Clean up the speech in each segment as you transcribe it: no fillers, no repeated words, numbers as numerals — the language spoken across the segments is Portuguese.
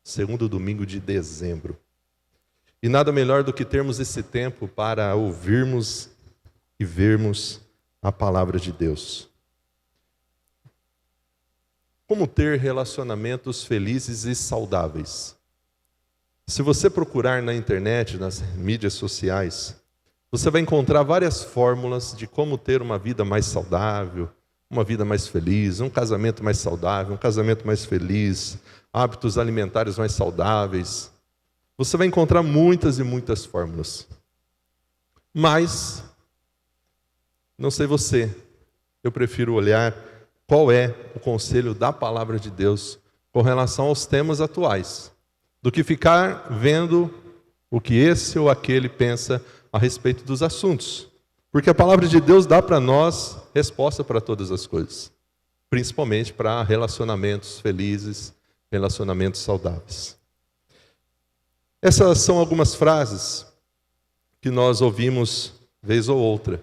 segundo domingo de dezembro. E nada melhor do que termos esse tempo para ouvirmos e vermos a palavra de Deus. Como ter relacionamentos felizes e saudáveis? Se você procurar na internet, nas mídias sociais, você vai encontrar várias fórmulas de como ter uma vida mais saudável, uma vida mais feliz, um casamento mais saudável, um casamento mais feliz, hábitos alimentares mais saudáveis. Você vai encontrar muitas e muitas fórmulas. Mas, não sei você, eu prefiro olhar qual é o conselho da palavra de Deus com relação aos temas atuais, do que ficar vendo o que esse ou aquele pensa a respeito dos assuntos. Porque a palavra de Deus dá para nós resposta para todas as coisas, principalmente para relacionamentos felizes, relacionamentos saudáveis. Essas são algumas frases que nós ouvimos vez ou outra.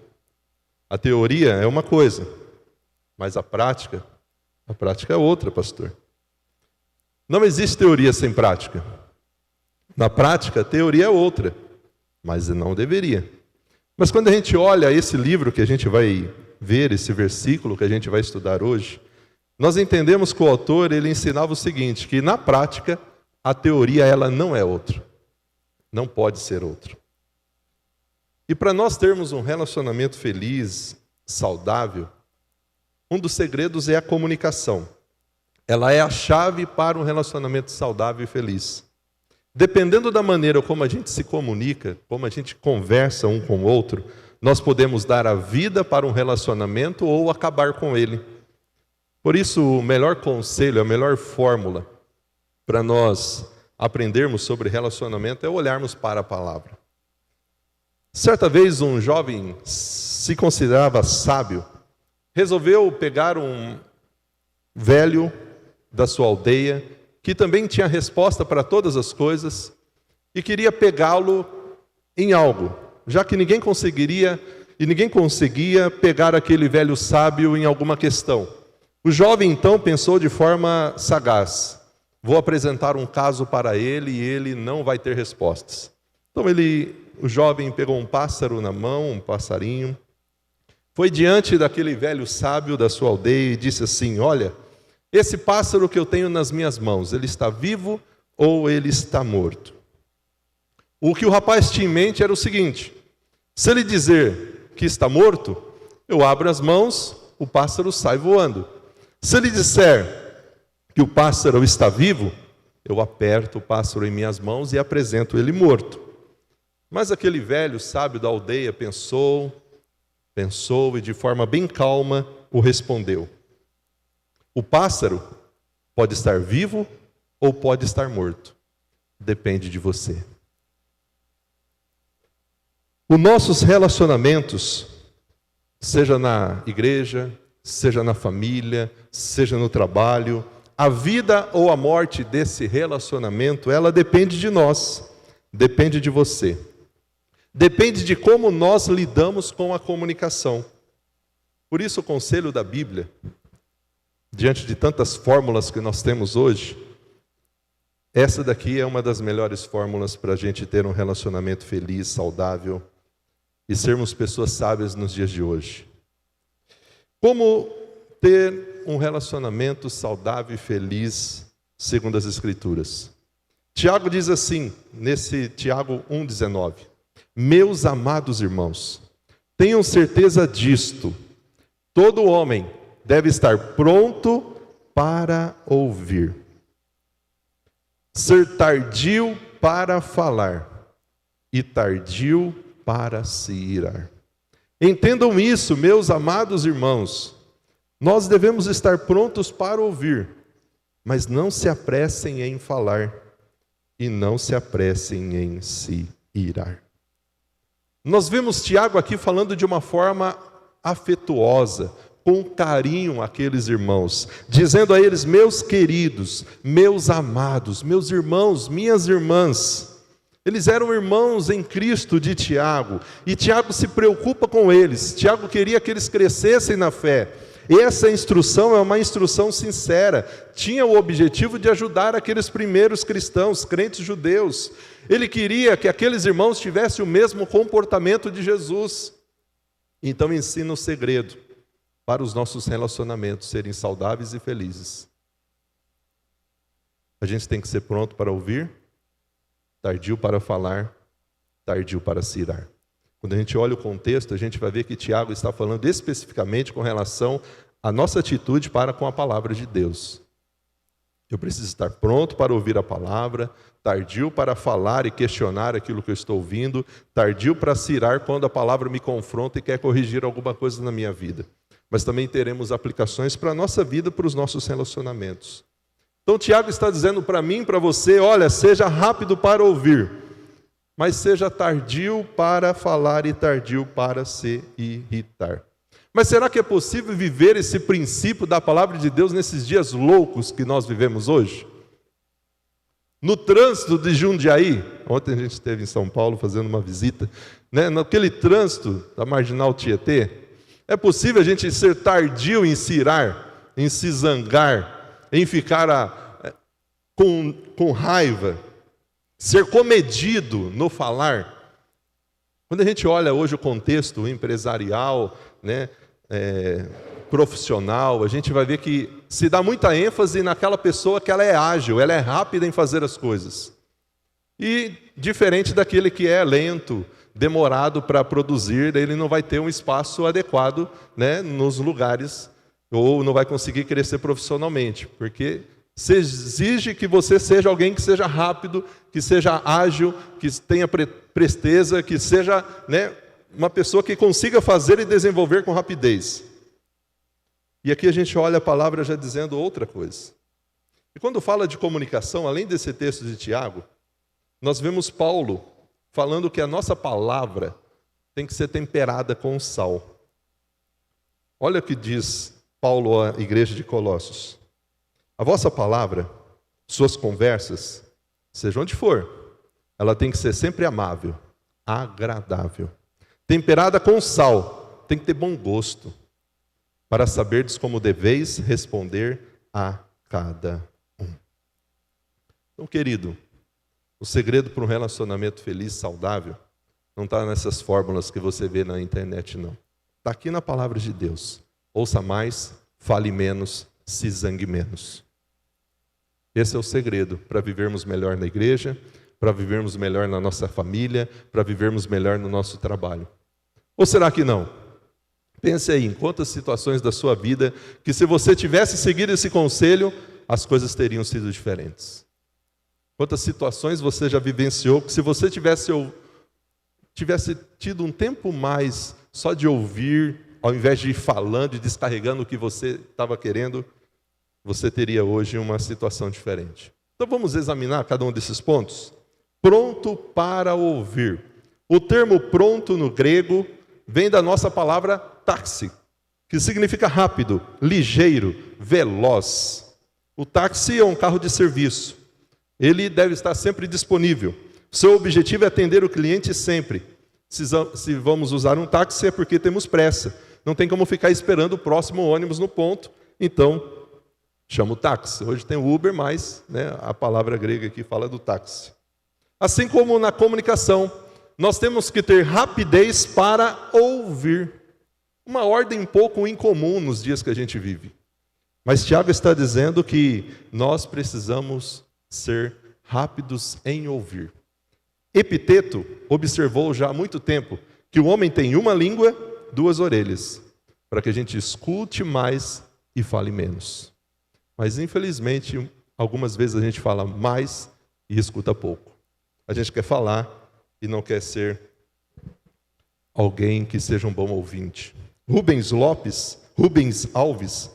A teoria é uma coisa, mas a prática é outra, pastor. Não existe teoria sem prática. Na prática, a teoria é outra, mas não deveria. Mas quando a gente olha esse livro que a gente vai ver, esse versículo que a gente vai estudar hoje, nós entendemos que o autor ele ensinava o seguinte, que na prática, a teoria ela não é outra. Não pode ser outro. E para nós termos um relacionamento feliz, saudável, um dos segredos é a comunicação. Ela é a chave para um relacionamento saudável e feliz. Dependendo da maneira como a gente se comunica, como a gente conversa um com o outro, nós podemos dar a vida para um relacionamento ou acabar com ele. Por isso, o melhor conselho, a melhor fórmula para nós aprendermos sobre relacionamento é olharmos para a palavra. Certa vez um jovem se considerava sábio, resolveu pegar um velho da sua aldeia, que também tinha resposta para todas as coisas, e queria pegá-lo em algo, já que ninguém conseguia pegar aquele velho sábio em alguma questão. O jovem então pensou de forma sagaz: vou apresentar um caso para ele e ele não vai ter respostas. Então o jovem pegou um pássaro na mão, um passarinho, foi diante daquele velho sábio da sua aldeia e disse assim: olha, esse pássaro que eu tenho nas minhas mãos, ele está vivo ou ele está morto? O que o rapaz tinha em mente era o seguinte: se ele dizer que está morto, eu abro as mãos, o pássaro sai voando. Se ele disser que o pássaro está vivo, eu aperto o pássaro em minhas mãos e apresento ele morto. Mas aquele velho sábio da aldeia pensou e de forma bem calma o respondeu: o pássaro pode estar vivo ou pode estar morto. Depende de você. Os nossos relacionamentos, seja na igreja, seja na família, seja no trabalho, a vida ou a morte desse relacionamento, ela depende de nós, depende de você. Depende de como nós lidamos com a comunicação. Por isso o conselho da Bíblia, diante de tantas fórmulas que nós temos hoje, essa daqui é uma das melhores fórmulas para a gente ter um relacionamento feliz, saudável e sermos pessoas sábias nos dias de hoje. Como ter um relacionamento saudável e feliz segundo as Escrituras? Tiago diz assim, nesse Tiago 1,19: meus amados irmãos, tenham certeza disto, todo homem deve estar pronto para ouvir, ser tardio para falar e tardio para se irar. Entendam isso, meus amados irmãos, nós devemos estar prontos para ouvir, mas não se apressem em falar e não se apressem em se irar. Nós vemos Tiago aqui falando de uma forma afetuosa, com carinho àqueles irmãos, dizendo a eles: meus queridos, meus amados, meus irmãos, minhas irmãs. Eles eram irmãos em Cristo de Tiago, e Tiago se preocupa com eles. Tiago queria que eles crescessem na fé. E essa instrução é uma instrução sincera. Tinha o objetivo de ajudar aqueles primeiros cristãos, crentes judeus. Ele queria que aqueles irmãos tivessem o mesmo comportamento de Jesus. Então ensina o segredo para os nossos relacionamentos serem saudáveis e felizes. A gente tem que ser pronto para ouvir, tardio para falar, tardio para se irar. Quando a gente olha o contexto, a gente vai ver que Tiago está falando especificamente com relação à nossa atitude para com a palavra de Deus. Eu preciso estar pronto para ouvir a palavra, tardio para falar e questionar aquilo que eu estou ouvindo, tardio para se irar quando a palavra me confronta e quer corrigir alguma coisa na minha vida. Mas também teremos aplicações para a nossa vida, para os nossos relacionamentos. Então Tiago está dizendo para mim e para você, olha, seja rápido para ouvir, mas seja tardio para falar e tardio para se irritar. Mas será que é possível viver esse princípio da palavra de Deus nesses dias loucos que nós vivemos hoje? No trânsito de Jundiaí, ontem a gente esteve em São Paulo fazendo uma visita, né, naquele trânsito da Marginal Tietê, é possível a gente ser tardio em se irar, em se zangar, em ficar com raiva, ser comedido no falar? Quando a gente olha hoje o contexto empresarial, né, profissional, a gente vai ver que se dá muita ênfase naquela pessoa que ela é ágil, ela é rápida em fazer as coisas. E diferente daquele que é lento, demorado para produzir, ele não vai ter um espaço adequado, né, nos lugares, ou não vai conseguir crescer profissionalmente, porque se exige que você seja alguém que seja rápido, que seja ágil, que tenha presteza, que seja, né, uma pessoa que consiga fazer e desenvolver com rapidez. E aqui a gente olha a palavra já dizendo outra coisa. E quando fala de comunicação, além desse texto de Tiago, nós vemos Paulo falando que a nossa palavra tem que ser temperada com sal. Olha o que diz Paulo à igreja de Colossos. A vossa palavra, suas conversas, seja onde for, ela tem que ser sempre amável, agradável, temperada com sal, tem que ter bom gosto, para saberdes como deveis responder a cada um. Então, querido, o segredo para um relacionamento feliz, saudável, não está nessas fórmulas que você vê na internet, não. Está aqui na palavra de Deus. Ouça mais, fale menos, se zangue menos. Esse é o segredo para vivermos melhor na igreja, para vivermos melhor na nossa família, para vivermos melhor no nosso trabalho. Ou será que não? Pense aí em quantas situações da sua vida que, se você tivesse seguido esse conselho, as coisas teriam sido diferentes. Quantas situações você já vivenciou que, se você tivesse tido um tempo mais só de ouvir, ao invés de ir falando e descarregando o que você estava querendo, você teria hoje uma situação diferente. Então vamos examinar cada um desses pontos. Pronto para ouvir. O termo pronto no grego vem da nossa palavra táxi, que significa rápido, ligeiro, veloz. O táxi é um carro de serviço. Ele deve estar sempre disponível. Seu objetivo é atender o cliente sempre. Se vamos usar um táxi é porque temos pressa. Não tem como ficar esperando o próximo ônibus no ponto. Então, chama o táxi. Hoje tem o Uber, mas, né, a palavra grega aqui fala do táxi. Assim como na comunicação, nós temos que ter rapidez para ouvir. Uma ordem um pouco incomum nos dias que a gente vive. Mas Tiago está dizendo que nós precisamos ser rápidos em ouvir. Epiteto observou já há muito tempo que o homem tem uma língua, duas orelhas, para que a gente escute mais e fale menos. Mas, infelizmente, algumas vezes a gente fala mais e escuta pouco. A gente quer falar e não quer ser alguém que seja um bom ouvinte. Rubens Alves,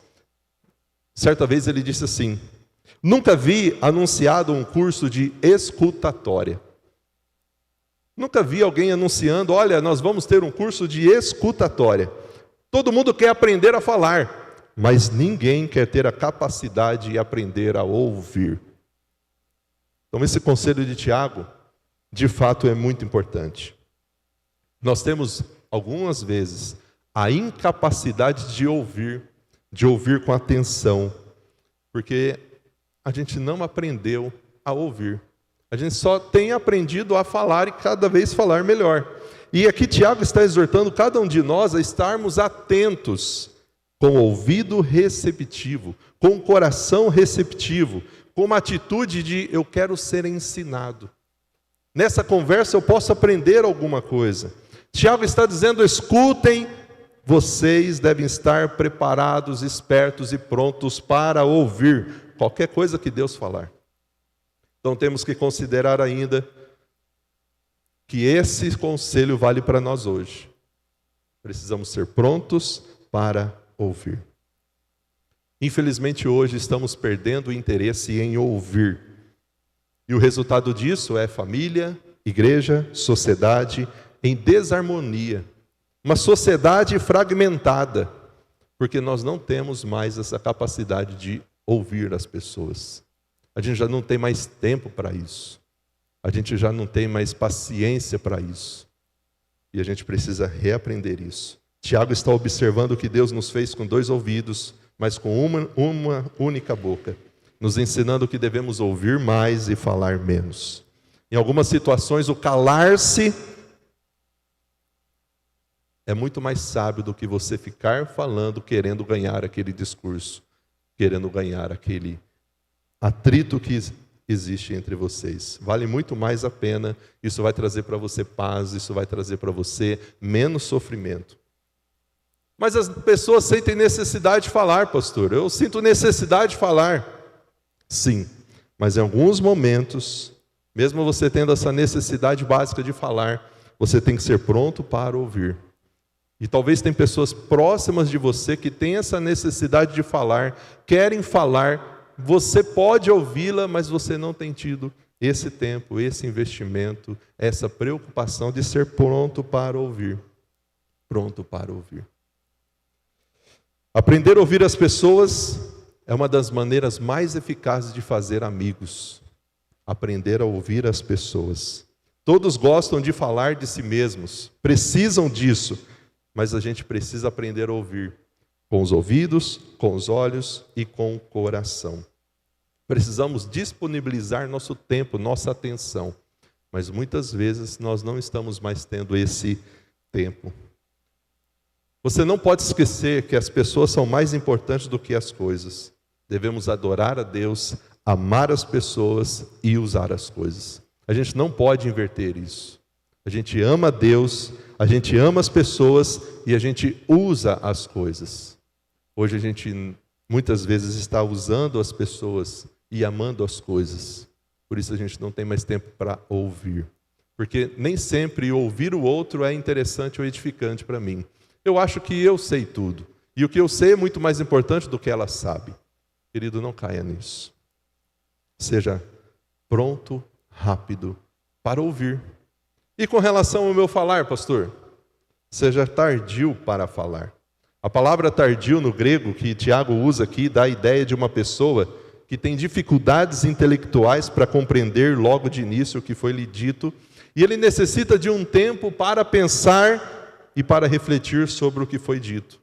certa vez ele disse assim: nunca vi anunciado um curso de escutatória. Nunca vi alguém anunciando, olha, nós vamos ter um curso de escutatória. Todo mundo quer aprender a falar, mas ninguém quer ter a capacidade de aprender a ouvir. Então esse conselho de Tiago, de fato, é muito importante. Nós temos, algumas vezes, a incapacidade de ouvir, de ouvir com atenção, porque a gente não aprendeu a ouvir. A gente só tem aprendido a falar e cada vez falar melhor. E aqui Tiago está exortando cada um de nós a estarmos atentos, com o ouvido receptivo, com o coração receptivo, com uma atitude de eu quero ser ensinado. Nessa conversa eu posso aprender alguma coisa. Tiago está dizendo, escutem, vocês devem estar preparados, espertos e prontos para ouvir qualquer coisa que Deus falar. Então temos que considerar ainda que esse conselho vale para nós hoje. Precisamos ser prontos para ouvir. Infelizmente hoje estamos perdendo o interesse em ouvir. E o resultado disso é família, igreja, sociedade em desarmonia. Uma sociedade fragmentada, porque nós não temos mais essa capacidade de ouvir as pessoas. A gente já não tem mais tempo para isso. A gente já não tem mais paciência para isso. E a gente precisa reaprender isso. Tiago está observando que Deus nos fez com 2 ouvidos, mas com uma única boca, nos ensinando que devemos ouvir mais e falar menos. Em algumas situações, o calar-se é muito mais sábio do que você ficar falando, querendo ganhar aquele discurso, querendo ganhar aquele atrito que existe entre vocês. Vale muito mais a pena, isso vai trazer para você paz, isso vai trazer para você menos sofrimento. Mas as pessoas sentem necessidade de falar, pastor. Eu sinto necessidade de falar. Sim, mas em alguns momentos, mesmo você tendo essa necessidade básica de falar, você tem que ser pronto para ouvir. E talvez tem pessoas próximas de você que têm essa necessidade de falar, querem falar, você pode ouvi-la, mas você não tem tido esse tempo, esse investimento, essa preocupação de ser pronto para ouvir. Pronto para ouvir. Aprender a ouvir as pessoas é uma das maneiras mais eficazes de fazer amigos. Aprender a ouvir as pessoas. Todos gostam de falar de si mesmos, precisam disso, mas a gente precisa aprender a ouvir com os ouvidos, com os olhos e com o coração. Precisamos disponibilizar nosso tempo, nossa atenção, mas muitas vezes nós não estamos mais tendo esse tempo. Você não pode esquecer que as pessoas são mais importantes do que as coisas. Devemos adorar a Deus, amar as pessoas e usar as coisas. A gente não pode inverter isso. A gente ama a Deus, a gente ama as pessoas e a gente usa as coisas. Hoje a gente muitas vezes está usando as pessoas e amando as coisas. Por isso a gente não tem mais tempo para ouvir. Porque nem sempre ouvir o outro é interessante ou edificante para mim. Eu acho que eu sei tudo. E o que eu sei é muito mais importante do que ela sabe. Querido, não caia nisso. Seja pronto, rápido, para ouvir. E com relação ao meu falar, pastor? Seja tardio para falar. A palavra tardio no grego que Tiago usa aqui dá a ideia de uma pessoa que tem dificuldades intelectuais para compreender logo de início o que foi lhe dito. E ele necessita de um tempo para pensar e para refletir sobre o que foi dito.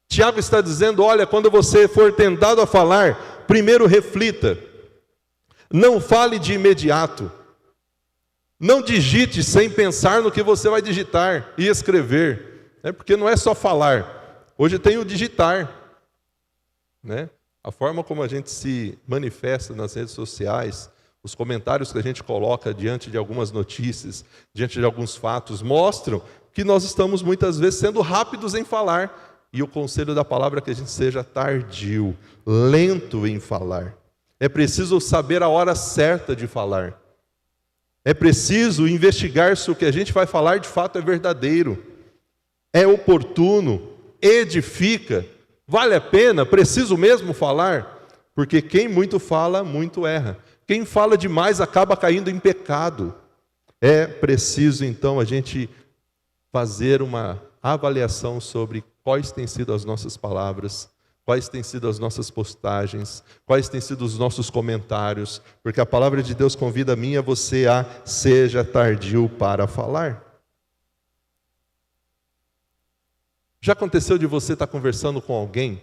Tiago está dizendo, olha, quando você for tentado a falar, primeiro reflita. Não fale de imediato. Não digite sem pensar no que você vai digitar e escrever. Porque não é só falar. Hoje tem o digitar. A forma como a gente se manifesta nas redes sociais, os comentários que a gente coloca diante de algumas notícias, diante de alguns fatos, mostram que nós estamos muitas vezes sendo rápidos em falar. E o conselho da palavra é que a gente seja tardio, lento em falar. É preciso saber a hora certa de falar. É preciso investigar se o que a gente vai falar de fato é verdadeiro, é oportuno, edifica, vale a pena, preciso mesmo falar, porque quem muito fala, muito erra. Quem fala demais acaba caindo em pecado. É preciso então a gente fazer uma avaliação sobre quais têm sido as nossas palavras, quais têm sido as nossas postagens, quais têm sido os nossos comentários, porque a palavra de Deus convida a mim e a você a seja tardio para falar. Já aconteceu de você estar conversando com alguém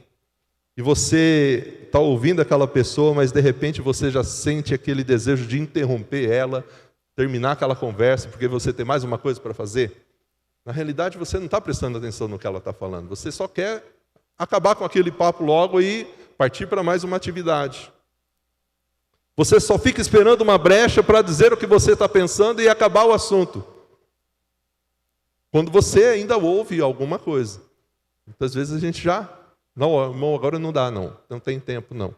e você está ouvindo aquela pessoa, mas de repente você já sente aquele desejo de interromper ela, terminar aquela conversa, porque você tem mais uma coisa para fazer. Na realidade, você não está prestando atenção no que ela está falando. Você só quer acabar com aquele papo logo e partir para mais uma atividade. Você só fica esperando uma brecha para dizer o que você está pensando e acabar o assunto. Quando você ainda ouve alguma coisa. Muitas vezes a gente já... Não, irmão, agora não dá, não tem tempo, não.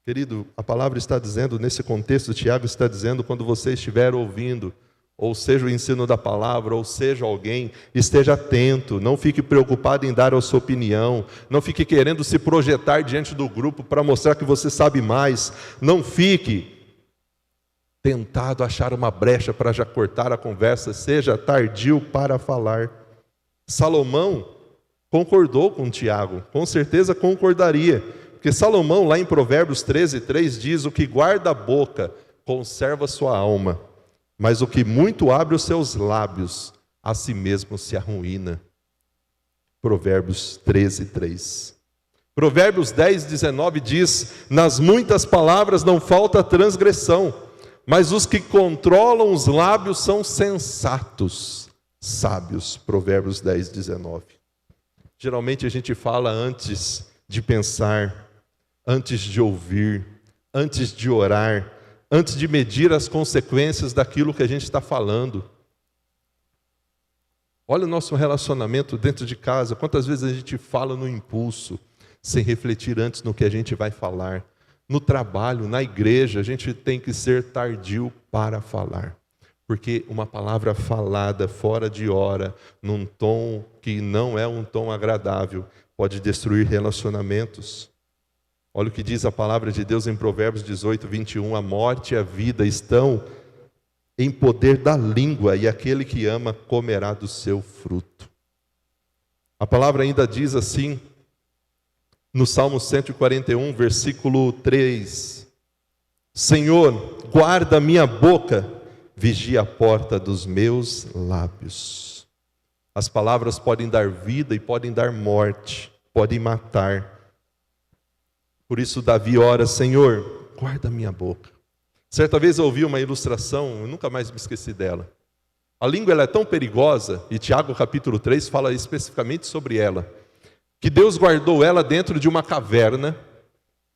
Querido, a palavra está dizendo, nesse contexto, Tiago está dizendo, quando você estiver ouvindo, ou seja o ensino da palavra, ou seja alguém, esteja atento, não fique preocupado em dar a sua opinião, não fique querendo se projetar diante do grupo para mostrar que você sabe mais, não fique tentado achar uma brecha para já cortar a conversa, seja tardio para falar. Salomão concordou com Tiago, com certeza concordaria, porque Salomão lá em Provérbios 13:3 diz: o que guarda a boca conserva sua alma, mas o que muito abre os seus lábios, a si mesmo se arruína. Provérbios 13:3. Provérbios 10:19 diz: nas muitas palavras não falta transgressão, mas os que controlam os lábios são sensatos, sábios. Provérbios 10:19. Geralmente a gente fala antes de pensar, antes de ouvir, antes de orar, antes de medir as consequências daquilo que a gente está falando. Olha o nosso relacionamento dentro de casa, quantas vezes a gente fala no impulso, sem refletir antes no que a gente vai falar. No trabalho, na igreja, a gente tem que ser tardio para falar. Porque uma palavra falada fora de hora, num tom que não é um tom agradável, pode destruir relacionamentos. Olha o que diz a palavra de Deus em Provérbios 18:21. A morte e a vida estão em poder da língua, e aquele que ama comerá do seu fruto. A palavra ainda diz assim, no Salmo 141, versículo 3. Senhor, guarda a minha boca, vigia a porta dos meus lábios. As palavras podem dar vida e podem dar morte, podem matar. Por isso Davi ora: Senhor, guarda a minha boca. Certa vez eu ouvi uma ilustração, eu nunca mais me esqueci dela. A língua ela é tão perigosa, e Tiago capítulo 3 fala especificamente sobre ela, que Deus guardou ela dentro de uma caverna,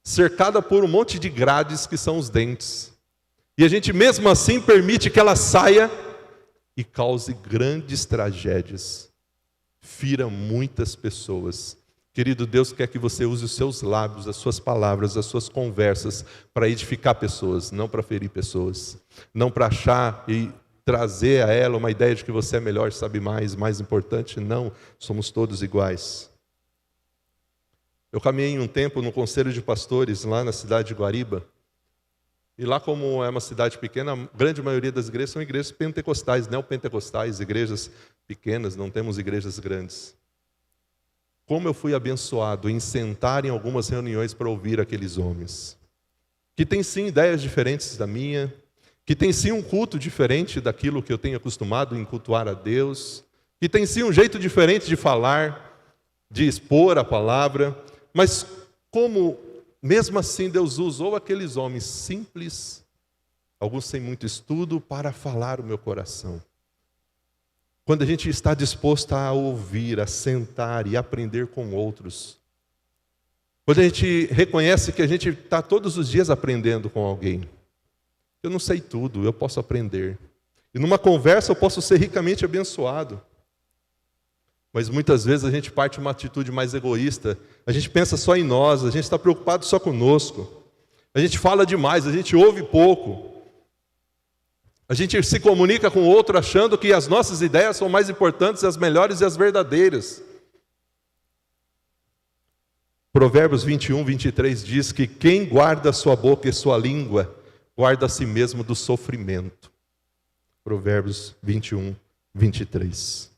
cercada por um monte de grades que são os dentes. E a gente mesmo assim permite que ela saia e cause grandes tragédias, fira muitas pessoas. Querido, Deus quer que você use os seus lábios, as suas palavras, as suas conversas para edificar pessoas, não para ferir pessoas, não para achar e trazer a ela uma ideia de que você é melhor, sabe mais importante. Não, somos todos iguais. Eu caminhei um tempo no conselho de pastores lá na cidade de Guariba. E lá, como é uma cidade pequena, a grande maioria das igrejas são igrejas pentecostais, neopentecostais, igrejas pequenas, não temos igrejas grandes. Como eu fui abençoado em sentar em algumas reuniões para ouvir aqueles homens, que têm sim ideias diferentes da minha, que têm sim um culto diferente daquilo que eu tenho acostumado em cultuar a Deus, que têm sim um jeito diferente de falar, de expor a palavra, mas como mesmo assim Deus usou aqueles homens simples, alguns sem muito estudo, para falar o meu coração. Quando a gente está disposto a ouvir, a sentar e aprender com outros. Quando a gente reconhece que a gente está todos os dias aprendendo com alguém. Eu não sei tudo, eu posso aprender. E numa conversa eu posso ser ricamente abençoado. Mas muitas vezes a gente parte de uma atitude mais egoísta. A gente pensa só em nós, a gente está preocupado só conosco. A gente fala demais, a gente ouve pouco. A gente se comunica com o outro achando que as nossas ideias são mais importantes, as melhores e as verdadeiras. Provérbios 21:23 diz que quem guarda a sua boca e sua língua, guarda a si mesmo do sofrimento. Provérbios 21:23.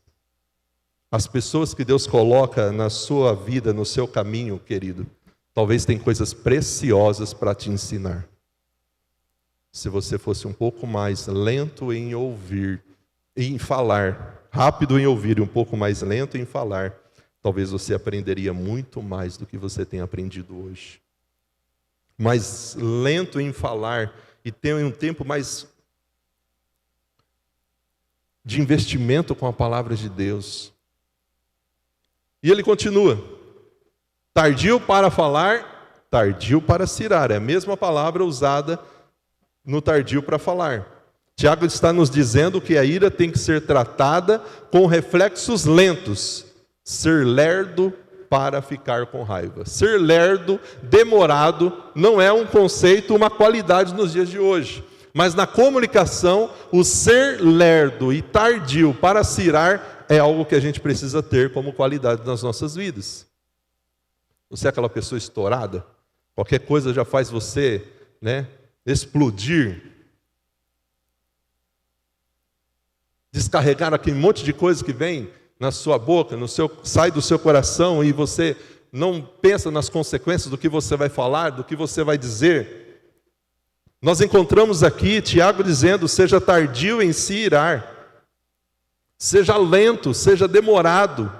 As pessoas que Deus coloca na sua vida, no seu caminho, querido, talvez tenham coisas preciosas para te ensinar. Se você fosse um pouco mais lento em ouvir, em falar, rápido em ouvir e um pouco mais lento em falar, talvez você aprenderia muito mais do que você tem aprendido hoje. Mais lento em falar e tenha um tempo mais de investimento com a palavra de Deus. E ele continua: tardio para falar, tardio para se irar. É a mesma palavra usada no tardio para falar. Tiago está nos dizendo que a ira tem que ser tratada com reflexos lentos. Ser lerdo para ficar com raiva. Ser lerdo, demorado, não é um conceito, uma qualidade nos dias de hoje. Mas na comunicação, o ser lerdo e tardio para se irar é algo que a gente precisa ter como qualidade nas nossas vidas. Você é aquela pessoa estourada? Qualquer coisa já faz você, explodir. Descarregar aquele monte de coisa que vem na sua boca, sai do seu coração e você não pensa nas consequências do que você vai falar, do que você vai dizer. Nós encontramos aqui Tiago dizendo: seja tardio em se irar, seja lento, seja demorado,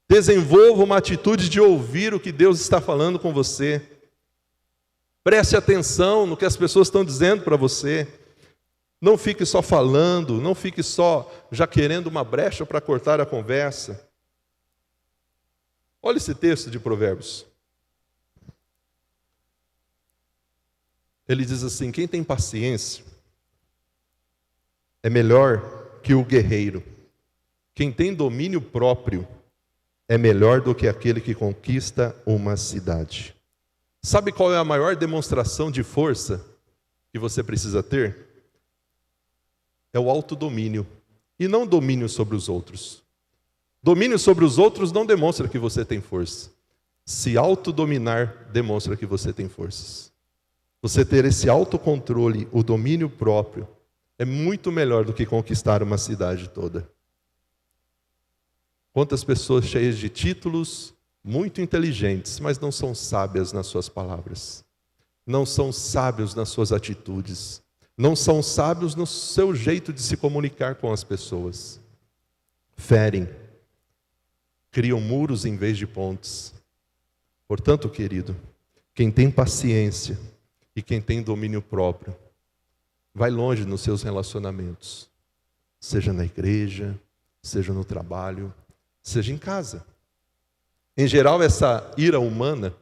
desenvolva uma atitude de ouvir o que Deus está falando com você, preste atenção no que as pessoas estão dizendo para você, não fique só falando, não fique só já querendo uma brecha para cortar a conversa. Olha esse texto de Provérbios. Ele diz assim: quem tem paciência é melhor que o guerreiro. Quem tem domínio próprio é melhor do que aquele que conquista uma cidade. Sabe qual é a maior demonstração de força que você precisa ter? É o autodomínio, e não domínio sobre os outros. Domínio sobre os outros não demonstra que você tem força. Se autodominar demonstra que você tem forças. Você ter esse autocontrole, o domínio próprio, é muito melhor do que conquistar uma cidade toda. Quantas pessoas cheias de títulos, muito inteligentes, mas não são sábias nas suas palavras. Não são sábios nas suas atitudes. Não são sábios no seu jeito de se comunicar com as pessoas. Ferem. Criam muros em vez de pontes. Portanto, querido, quem tem paciência e quem tem domínio próprio, vai longe nos seus relacionamentos. Seja na igreja, seja no trabalho, seja em casa. Em geral, essa ira humana,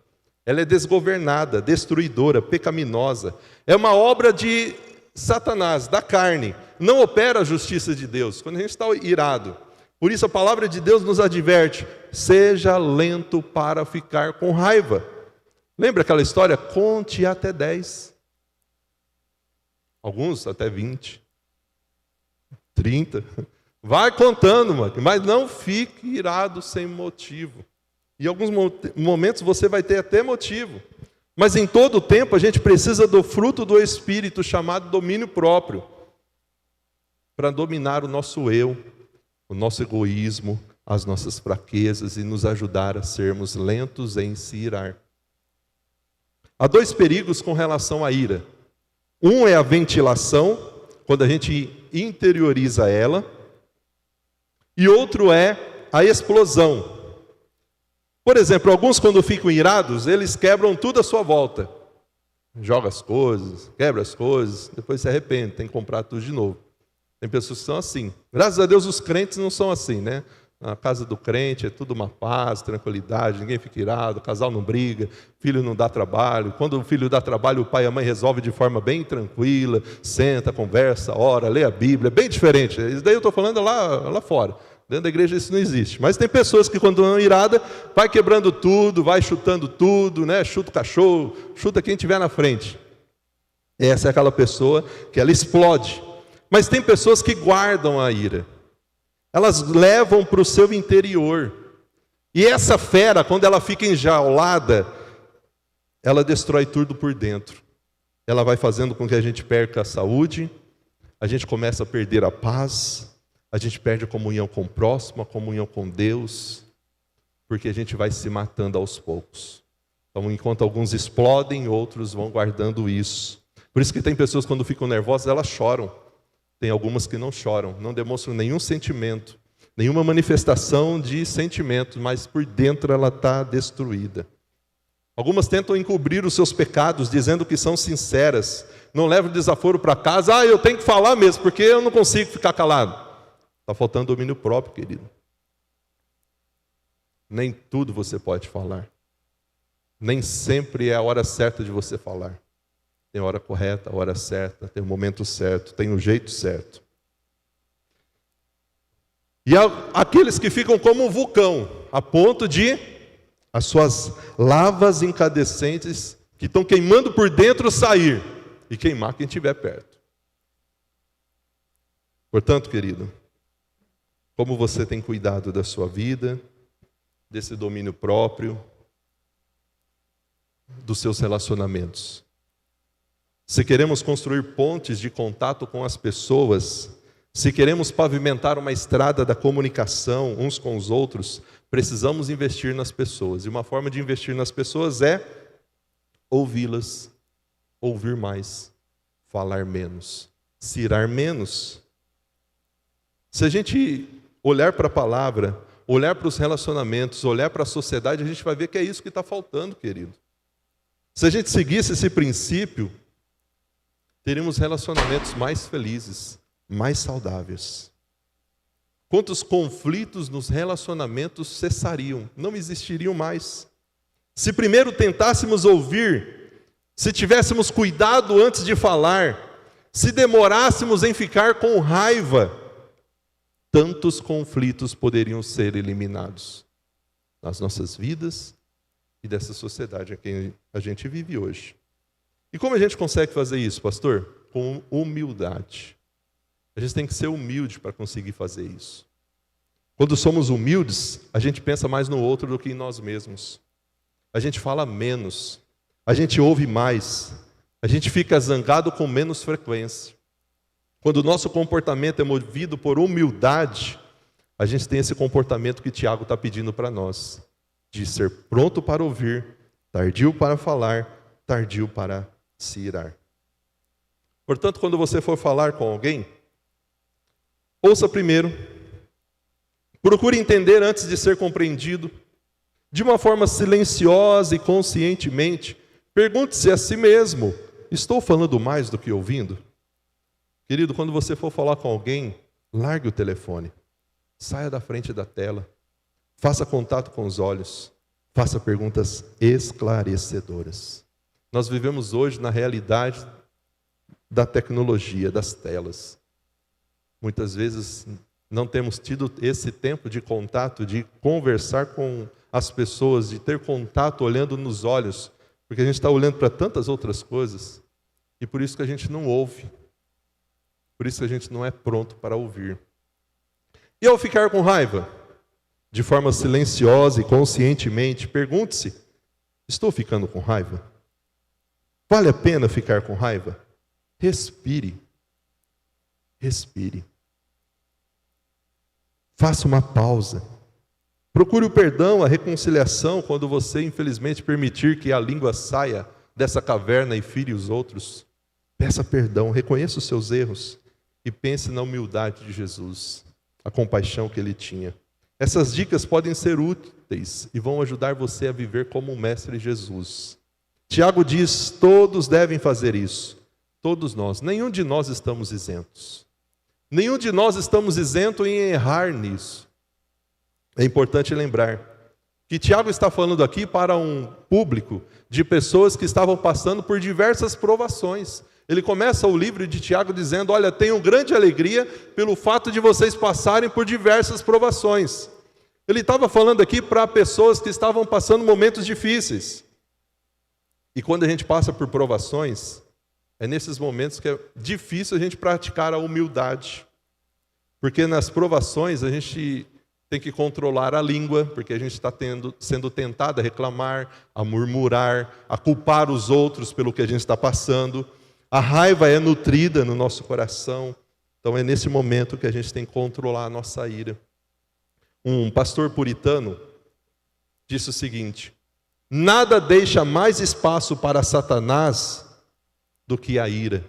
ela é desgovernada, destruidora, pecaminosa. É uma obra de Satanás, da carne. Não opera a justiça de Deus quando a gente está irado. Por isso a palavra de Deus nos adverte: seja lento para ficar com raiva. Lembra aquela história? Conte até 10. Alguns até 20. 30. Vai contando, mas não fique irado sem motivo. Em alguns momentos você vai ter até motivo. Mas em todo o tempo a gente precisa do fruto do Espírito, chamado domínio próprio, para dominar o nosso eu, o nosso egoísmo, as nossas fraquezas e nos ajudar a sermos lentos em se irar. Há dois perigos com relação à ira. Um é a ventilação, quando a gente interioriza ela, e outro é a explosão. Por exemplo, alguns quando ficam irados, eles quebram tudo à sua volta. Joga as coisas, quebra as coisas, depois se arrepende, tem que comprar tudo de novo. Tem pessoas que são assim. Graças a Deus os crentes não são assim, né? Na casa do crente é tudo uma paz, tranquilidade, ninguém fica irado, o casal não briga, filho não dá trabalho. Quando o filho dá trabalho, o pai e a mãe resolvem de forma bem tranquila, senta, conversa, ora, lê a Bíblia, é bem diferente. Isso daí eu estou falando lá fora. Dentro da igreja isso não existe. Mas tem pessoas que quando estão iradas, vai quebrando tudo, vai chutando tudo, né? Chuta o cachorro, chuta quem estiver na frente. Essa é aquela pessoa que ela explode. Mas tem pessoas que guardam a ira. Elas levam para o seu interior. E essa fera, quando ela fica enjaulada, ela destrói tudo por dentro. Ela vai fazendo com que a gente perca a saúde, a gente começa a perder a paz, a gente perde a comunhão com o próximo, a comunhão com Deus, porque a gente vai se matando aos poucos. Então, enquanto alguns explodem, outros vão guardando isso. Por isso que tem pessoas, quando ficam nervosas, elas choram. Tem algumas que não choram, não demonstram nenhum sentimento. nenhuma manifestação de sentimento, mas por dentro ela está destruída. Algumas tentam encobrir os seus pecados, dizendo que são sinceras, não levam desaforo para casa. Eu tenho que falar mesmo, porque eu não consigo ficar calado. Está faltando domínio próprio, querido. Nem tudo você pode falar. Nem sempre é a hora certa de você falar. Tem a hora correta, a hora certa, tem o momento certo, tem o jeito certo. E há aqueles que ficam como um vulcão, a ponto de as suas lavas incandescentes, que estão queimando por dentro, sair e queimar quem estiver perto. Portanto, querido, como você tem cuidado da sua vida, desse domínio próprio, dos seus relacionamentos? Se queremos construir pontes de contato com as pessoas, se queremos pavimentar uma estrada da comunicação uns com os outros, precisamos investir nas pessoas. E uma forma de investir nas pessoas é ouvi-las, ouvir mais, falar menos, cirar menos. Se a gente olhar para a palavra, olhar para os relacionamentos, olhar para a sociedade, a gente vai ver que é isso que está faltando, querido. Se a gente seguisse esse princípio, teríamos relacionamentos mais felizes, mais saudáveis. Quantos conflitos nos relacionamentos cessariam, não existiriam mais. Se primeiro tentássemos ouvir, se tivéssemos cuidado antes de falar, se demorássemos em ficar com raiva, tantos conflitos poderiam ser eliminados nas nossas vidas e dessa sociedade em que a gente vive hoje. E como a gente consegue fazer isso, pastor? Com humildade. A gente tem que ser humilde para conseguir fazer isso. Quando somos humildes, a gente pensa mais no outro do que em nós mesmos. A gente fala menos, a gente ouve mais, a gente fica zangado com menos frequência. Quando o nosso comportamento é movido por humildade, a gente tem esse comportamento que Tiago está pedindo para nós, de ser pronto para ouvir, tardio para falar, tardio para se irar. Portanto, quando você for falar com alguém, ouça primeiro, procure entender antes de ser compreendido, de uma forma silenciosa e conscientemente, pergunte-se a si mesmo, estou falando mais do que ouvindo? Querido, quando você for falar com alguém, largue o telefone, saia da frente da tela, faça contato com os olhos, faça perguntas esclarecedoras. Nós vivemos hoje na realidade da tecnologia, das telas. Muitas vezes não temos tido esse tempo de contato, de conversar com as pessoas, de ter contato olhando nos olhos, porque a gente está olhando para tantas outras coisas, e por isso que a gente não ouve, por isso que a gente não é pronto para ouvir. E ao ficar com raiva, de forma silenciosa e conscientemente, pergunte-se, estou ficando com raiva? Vale a pena ficar com raiva? Respire. Respire. Faça uma pausa. Procure o perdão, a reconciliação, quando você, infelizmente, permitir que a língua saia dessa caverna e fire os outros. Peça perdão, reconheça os seus erros e pense na humildade de Jesus, a compaixão que ele tinha. Essas dicas podem ser úteis e vão ajudar você a viver como o Mestre Jesus. Tiago diz, todos devem fazer isso. Todos nós, nenhum de nós estamos isentos. Nenhum de nós estamos isentos em errar nisso. É importante lembrar que Tiago está falando aqui para um público de pessoas que estavam passando por diversas provações. Ele começa o livro de Tiago dizendo, olha, tenho grande alegria pelo fato de vocês passarem por diversas provações. Ele estava falando aqui para pessoas que estavam passando momentos difíceis. E quando a gente passa por provações, é nesses momentos que é difícil a gente praticar a humildade. Porque nas provações a gente tem que controlar a língua, porque a gente está sendo tentado a reclamar, a murmurar, a culpar os outros pelo que a gente está passando. A raiva é nutrida no nosso coração. Então é nesse momento que a gente tem que controlar a nossa ira. Um pastor puritano disse o seguinte, nada deixa mais espaço para Satanás do que a ira.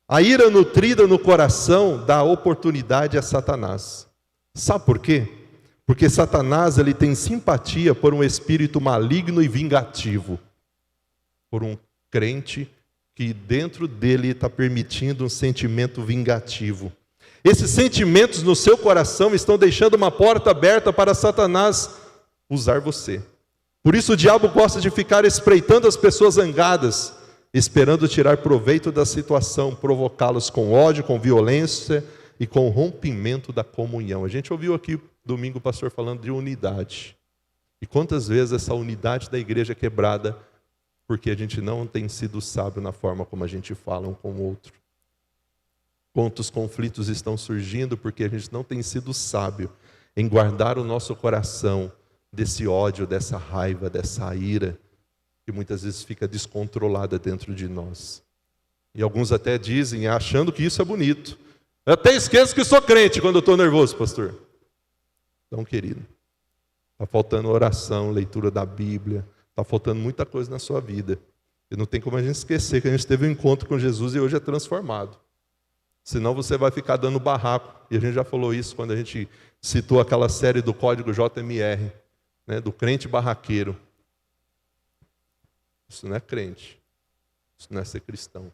A ira nutrida no coração dá oportunidade a Satanás. Sabe por quê? Porque Satanás ele tem simpatia por um espírito maligno e vingativo. Por um crente que dentro dele está permitindo um sentimento vingativo. Esses sentimentos no seu coração estão deixando uma porta aberta para Satanás usar você. Por isso o diabo gosta de ficar espreitando as pessoas zangadas, esperando tirar proveito da situação, provocá-los com ódio, com violência e com rompimento da comunhão. A gente ouviu aqui domingo o pastor falando de unidade. E quantas vezes essa unidade da igreja é quebrada porque a gente não tem sido sábio na forma como a gente fala um com o outro. Quantos conflitos estão surgindo porque a gente não tem sido sábio em guardar o nosso coração desse ódio, dessa raiva, dessa ira, que muitas vezes fica descontrolada dentro de nós. E alguns até dizem, achando que isso é bonito. Eu até esqueço que sou crente quando eu estou nervoso, pastor. Então, querido, está faltando oração, leitura da Bíblia, está faltando muita coisa na sua vida. E não tem como a gente esquecer que a gente teve um encontro com Jesus e hoje é transformado. Senão você vai ficar dando barraco. E a gente já falou isso quando a gente citou aquela série do Código JMR, né, do crente barraqueiro. Isso não é crente. Isso não é ser cristão.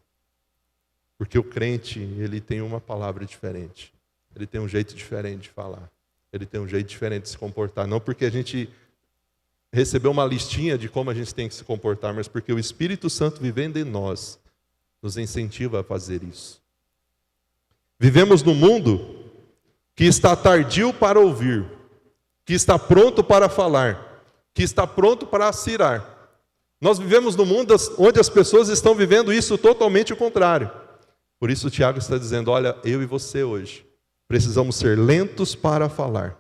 Porque o crente, ele tem uma palavra diferente. Ele tem um jeito diferente de falar. Ele tem um jeito diferente de se comportar. Não porque a gente recebeu uma listinha de como a gente tem que se comportar, mas porque o Espírito Santo vivendo em nós nos incentiva a fazer isso. Vivemos num mundo que está tardio para ouvir, que está pronto para falar, que está pronto para acirar. Nós vivemos num mundo onde as pessoas estão vivendo isso totalmente o contrário. Por isso o Tiago está dizendo, olha, eu e você hoje precisamos ser lentos para falar,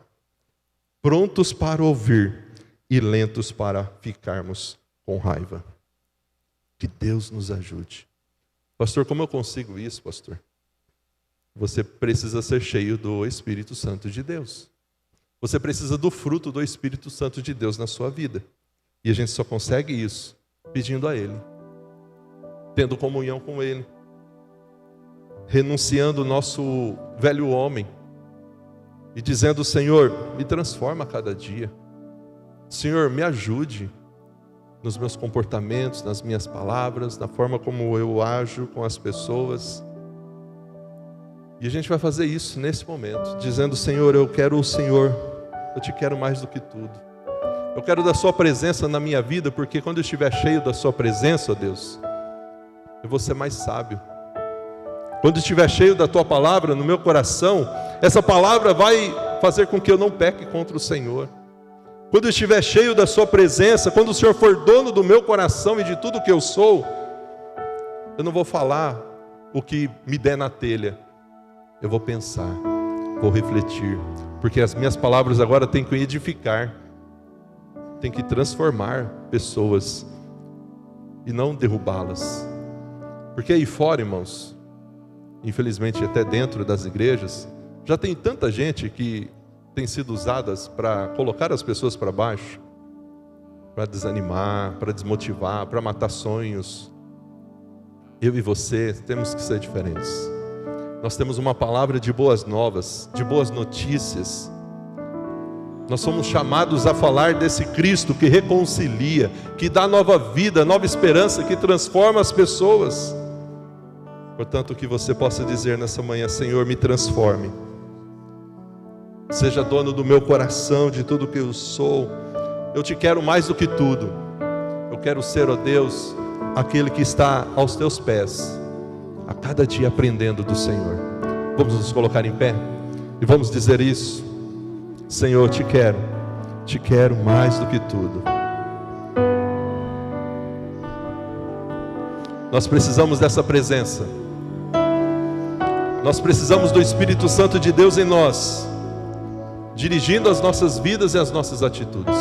prontos para ouvir e lentos para ficarmos com raiva. Que Deus nos ajude. Pastor, como eu consigo isso, pastor? Você precisa ser cheio do Espírito Santo de Deus. Você precisa do fruto do Espírito Santo de Deus na sua vida. E a gente só consegue isso pedindo a Ele, tendo comunhão com Ele, renunciando o nosso velho homem e dizendo, Senhor, me transforma a cada dia. Senhor, me ajude nos meus comportamentos, nas minhas palavras, na forma como eu ajo com as pessoas. E a gente vai fazer isso nesse momento, dizendo, Senhor, eu quero o Senhor, eu te quero mais do que tudo. Eu quero da sua presença na minha vida, porque quando eu estiver cheio da sua presença, ó Deus, eu vou ser mais sábio. Quando estiver cheio da tua palavra no meu coração, essa palavra vai fazer com que eu não peque contra o Senhor. Quando eu estiver cheio da sua presença, quando o Senhor for dono do meu coração e de tudo que eu sou, eu não vou falar o que me der na telha. Eu vou pensar, vou refletir, porque as minhas palavras agora têm que edificar, têm que transformar pessoas e não derrubá-las. Porque aí fora, irmãos, infelizmente até dentro das igrejas, já tem tanta gente que tem sido usadas para colocar as pessoas para baixo, para desanimar, para desmotivar, para matar sonhos. Eu e você temos que ser diferentes. Nós temos uma palavra de boas novas, de boas notícias. Nós somos chamados a falar desse Cristo que reconcilia, que dá nova vida, nova esperança, que transforma as pessoas. Portanto, que você possa dizer nessa manhã, Senhor, me transforme. Seja dono do meu coração, de tudo que eu sou. Eu te quero mais do que tudo. Eu quero ser, ó Deus, aquele que está aos teus pés, a cada dia aprendendo do Senhor. Vamos nos colocar em pé e vamos dizer isso. Senhor, te quero mais do que tudo. Nós precisamos dessa presença. Nós precisamos do Espírito Santo de Deus em nós, dirigindo as nossas vidas e as nossas atitudes.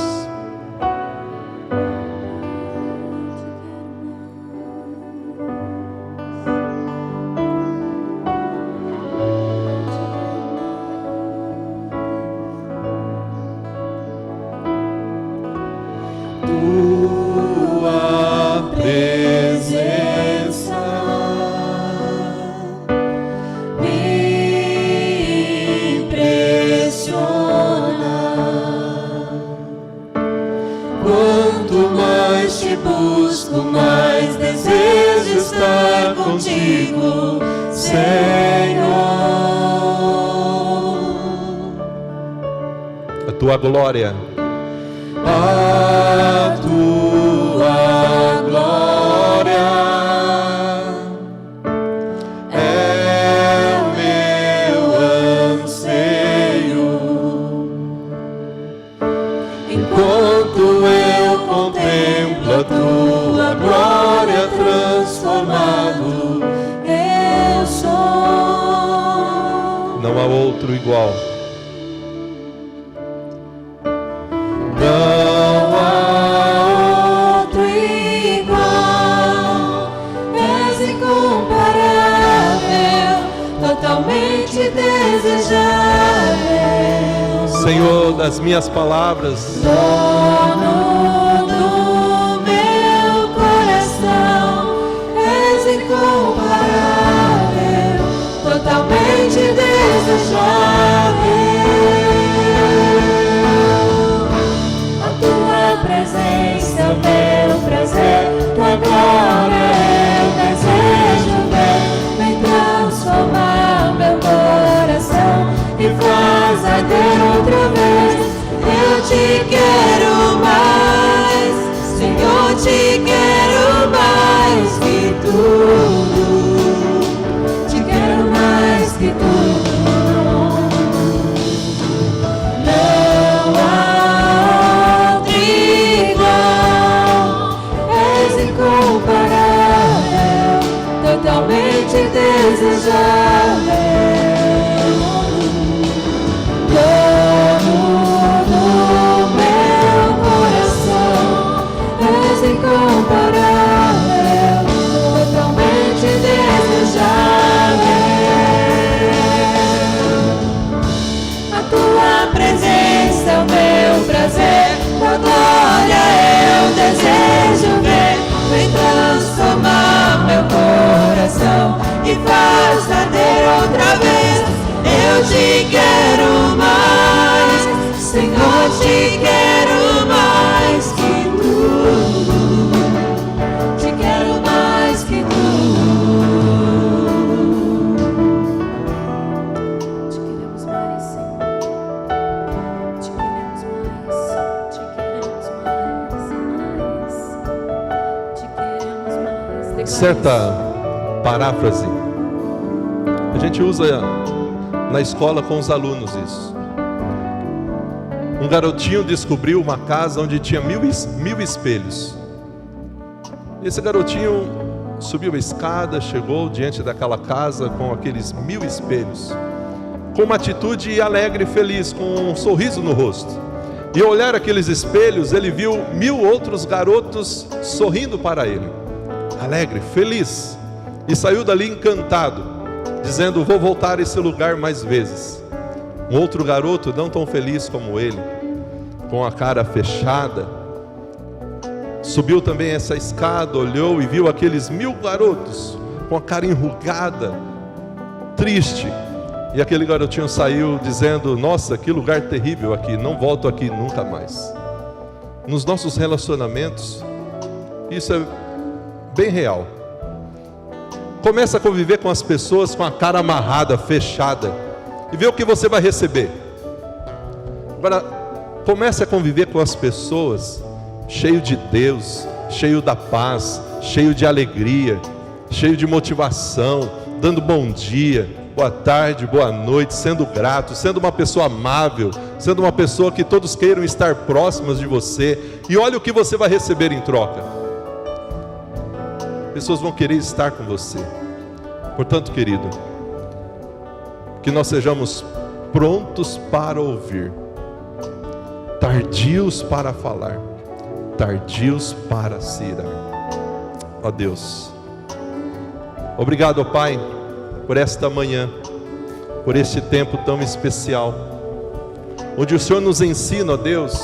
Impressiona. tua glória. A tua glória é o meu anseio. Enquanto eu contemplo a tua glória, transformado eu sou. Não há outro igual. Não há outro igual. És incomparável, totalmente desejável. Senhor das minhas palavras, Dono do meu coração, és incomparável, totalmente desejável. A tua presença é o meu prazer, tua glória é o desejo ver. Vem transformar meu coração e faz arder outra vez. Eu te quero mais, Senhor, te quero mais que tudo. Te quero mais que tudo. Não há outro igual. És incomparável, totalmente desejável. Dono do meu coração, és incomparável, totalmente desejável. A tua presença é o meu prazer, tua glória é o desejo ver. Vem transformar meu coração e faz arder outra vez. Eu te quero mais, Senhor, te quero mais que tudo. Te quero mais que tudo. Te queremos mais, Senhor. Te queremos mais. Te queremos mais. Te queremos mais. Declare certa paráfrase, a gente usa na escola com os alunos isso. Um garotinho descobriu uma casa onde tinha mil espelhos. Esse garotinho subiu a escada, chegou diante daquela casa com aqueles 1000 espelhos, com uma atitude alegre e feliz, com um sorriso no rosto. E ao olhar aqueles espelhos, ele viu 1000 outros garotos sorrindo para ele, alegre, feliz, e saiu dali encantado, dizendo: vou voltar a esse lugar mais vezes. Um outro garoto, não tão feliz como ele, com a cara fechada, subiu também essa escada, olhou e viu aqueles 1000 garotos com a cara enrugada, triste. E aquele garotinho saiu dizendo: nossa, que lugar terrível aqui, não volto aqui nunca mais. Nos nossos relacionamentos, isso é bem real. Começa a conviver com as pessoas com a cara amarrada, fechada, e vê o que você vai receber. Agora, comece a conviver com as pessoas cheio de Deus, cheio da paz, cheio de alegria, cheio de motivação, dando bom dia, boa tarde, boa noite, sendo grato, sendo uma pessoa amável, sendo uma pessoa que todos queiram estar próximos de você. E olha o que você vai receber em troca. Pessoas vão querer estar com você. Portanto, querido, que nós sejamos prontos para ouvir, tardios para falar, tardios para se irar. Ó Deus, obrigado, ó Pai, por esta manhã, por este tempo tão especial, onde o Senhor nos ensina, ó Deus,